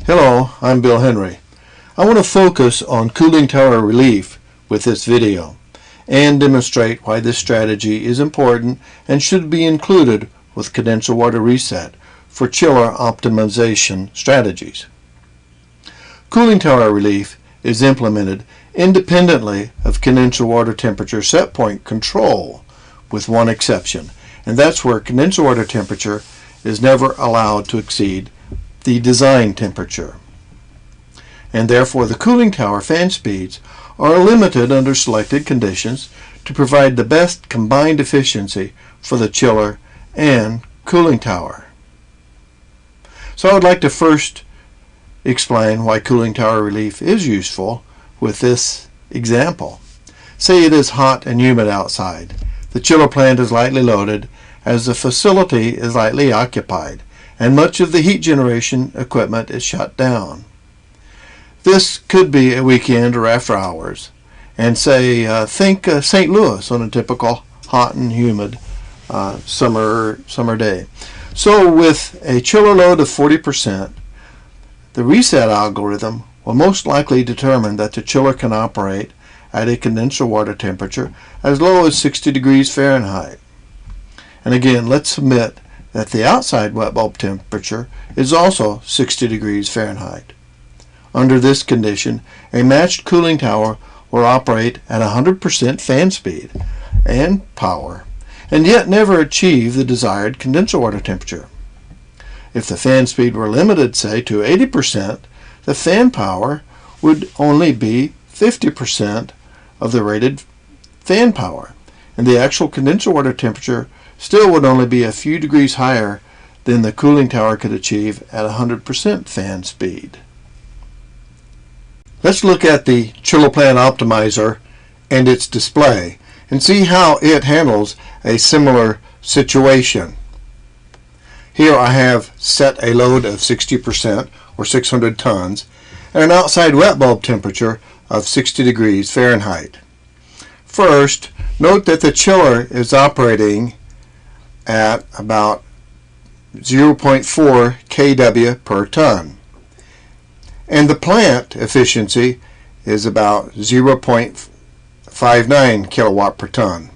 Hello, I'm Bill Henry. I want to focus on cooling tower relief with this video and demonstrate why this strategy is important and should be included with condenser water reset for chiller optimization strategies. Cooling tower relief is implemented independently of condenser water temperature set point control, with one exception, and that's where condenser water temperature is never allowed to exceed the design temperature. And therefore the cooling tower fan speeds are limited under selected conditions to provide the best combined efficiency for the chiller and cooling tower. So I would like to first explain why cooling tower relief is useful with this example. Say it is hot and humid outside. The chiller plant is lightly loaded as the facility is lightly occupied, and much of the heat generation equipment is shut down. This could be a weekend or after hours, and think St. Louis on a typical hot and humid summer day. So with a chiller load of 40%, the reset algorithm will most likely determine that the chiller can operate at a condenser water temperature as low as 60 degrees Fahrenheit. And again, let's submit that the outside wet bulb temperature is also 60 degrees Fahrenheit. Under this condition, a matched cooling tower will operate at 100% fan speed and power, and yet never achieve the desired condenser water temperature. If the fan speed were limited, say, to 80%, the fan power would only be 50% of the rated fan power, and the actual condenser water temperature still would only be a few degrees higher than the cooling tower could achieve at 100% fan speed. Let's look at the chiller plant optimizer and its display and see how it handles a similar situation. Here I have set a load of 60% or 600 tons and an outside wet bulb temperature of 60 degrees Fahrenheit. First, note that the chiller is operating at about 0.4 kW per ton, and the plant efficiency is about 0.59 kilowatt per ton.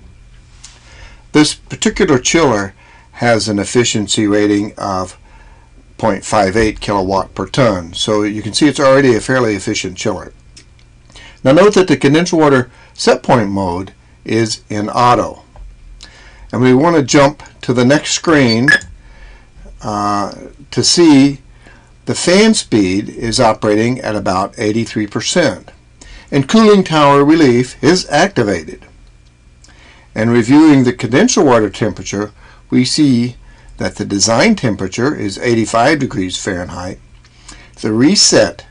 This particular chiller has an efficiency rating of 0.58 kilowatt per ton, so you can see it's already a fairly efficient chiller. Now note that the condenser water set point mode is in auto, and we want to jump to the next screen to see the fan speed is operating at about 83%, and cooling tower relief is activated. And reviewing the condenser water temperature, we see that the design temperature is 85 degrees Fahrenheit. The reset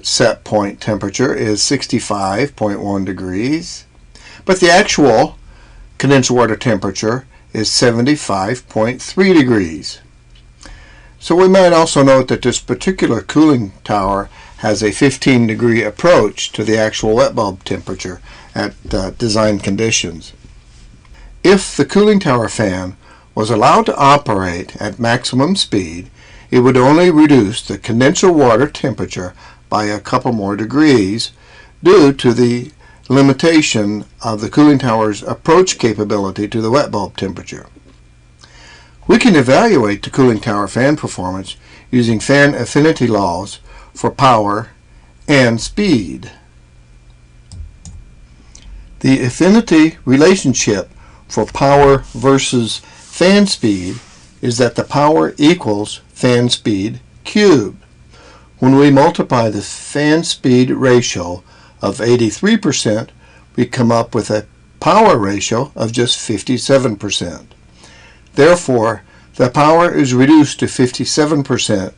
set point temperature is 65.1 degrees, but the actual condenser water temperature is 75.3 degrees. So we might also note that this particular cooling tower has a 15-degree approach to the actual wet bulb temperature at design conditions. If the cooling tower fan was allowed to operate at maximum speed, it would only reduce the condenser water temperature by a couple more degrees due to the limitation of the cooling tower's approach capability to the wet bulb temperature. We can evaluate the cooling tower fan performance using fan affinity laws for power and speed. The affinity relationship for power versus fan speed is that the power equals fan speed cubed. When we multiply the fan speed ratio of 83%, we come up with a power ratio of just 57%. Therefore, the power is reduced to 57%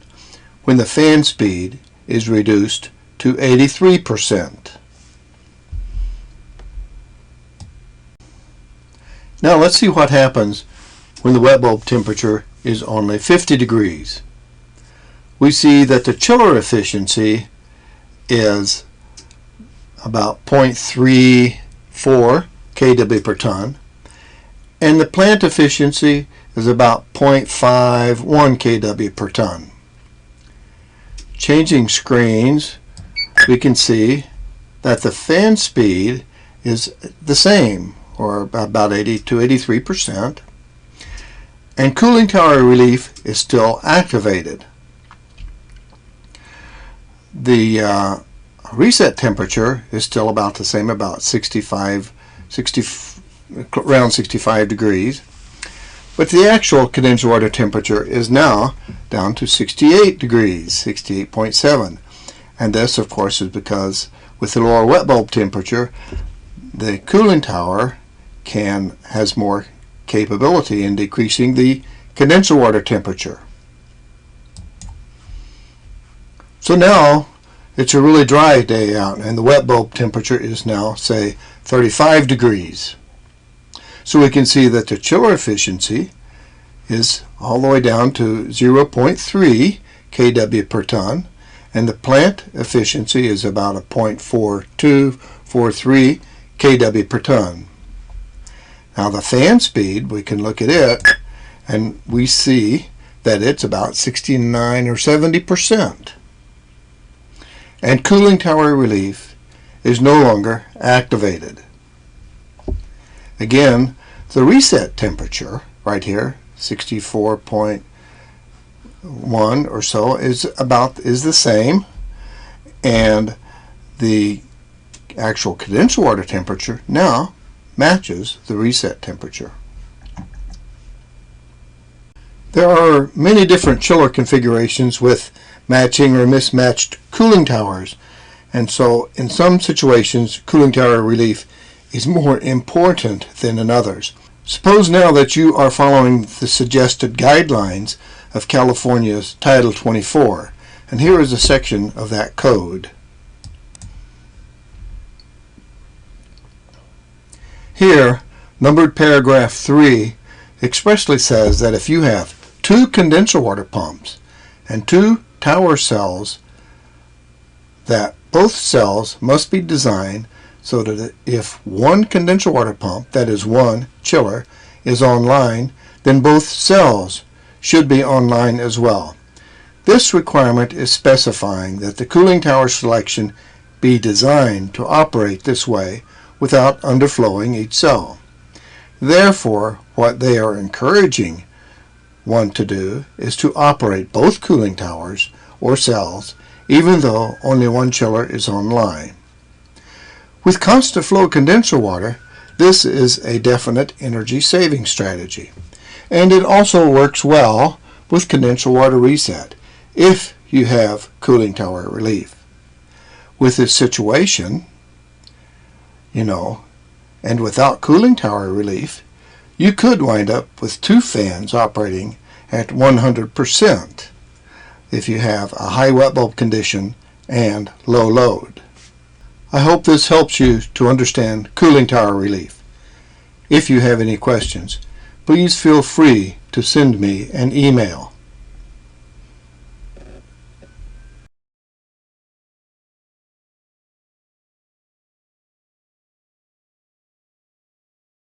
when the fan speed is reduced to 83%. Now let's see what happens when the wet bulb temperature is only 50 degrees. We see that the chiller efficiency is about 0.34 kW per ton, and the plant efficiency is about 0.51 kW per ton. changing screens, we can see that the fan speed is the same, or about 80 to 83%, and cooling tower relief is still activated. The reset temperature is still about the same, about around 65 degrees, but the actual condensed water temperature is now down to 68 degrees, 68.7. And this, of course, is because with the lower wet bulb temperature, the cooling tower has more capability in decreasing the condenser water temperature. So now it's a really dry day out, and the wet bulb temperature is now, say, 35 degrees. So we can see that the chiller efficiency is all the way down to 0.3 kW per ton, and the plant efficiency is about a 0.4243 kW per ton. Now the fan speed, we can look at it, and we see that it's about 69 or 70%. And cooling tower relief is no longer activated. Again, the reset temperature right here, 64.1 or so, is the same, and the actual condenser water temperature now matches the reset temperature. There are many different chiller configurations with matching or mismatched cooling towers, and so in some situations cooling tower relief is more important than in others. Suppose now that you are following the suggested guidelines of California's Title 24, and here is a section of that code. Here, numbered paragraph 3 expressly says that if you have 2 condenser water pumps and 2 tower cells, that both cells must be designed so that if one condenser water pump, that is one chiller, is online, then both cells should be online as well. This requirement is specifying that the cooling tower selection be designed to operate this way without underflowing each cell. Therefore, what they are encouraging one to do is to operate both cooling towers or cells even though only one chiller is online. With constant flow condenser water, this is a definite energy saving strategy, and it also works well with condenser water reset if you have cooling tower relief. With this situation, and without cooling tower relief, you could wind up with 2 fans operating at 100% if you have a high wet bulb condition and low load. I hope this helps you to understand cooling tower relief. If you have any questions, please feel free to send me an email.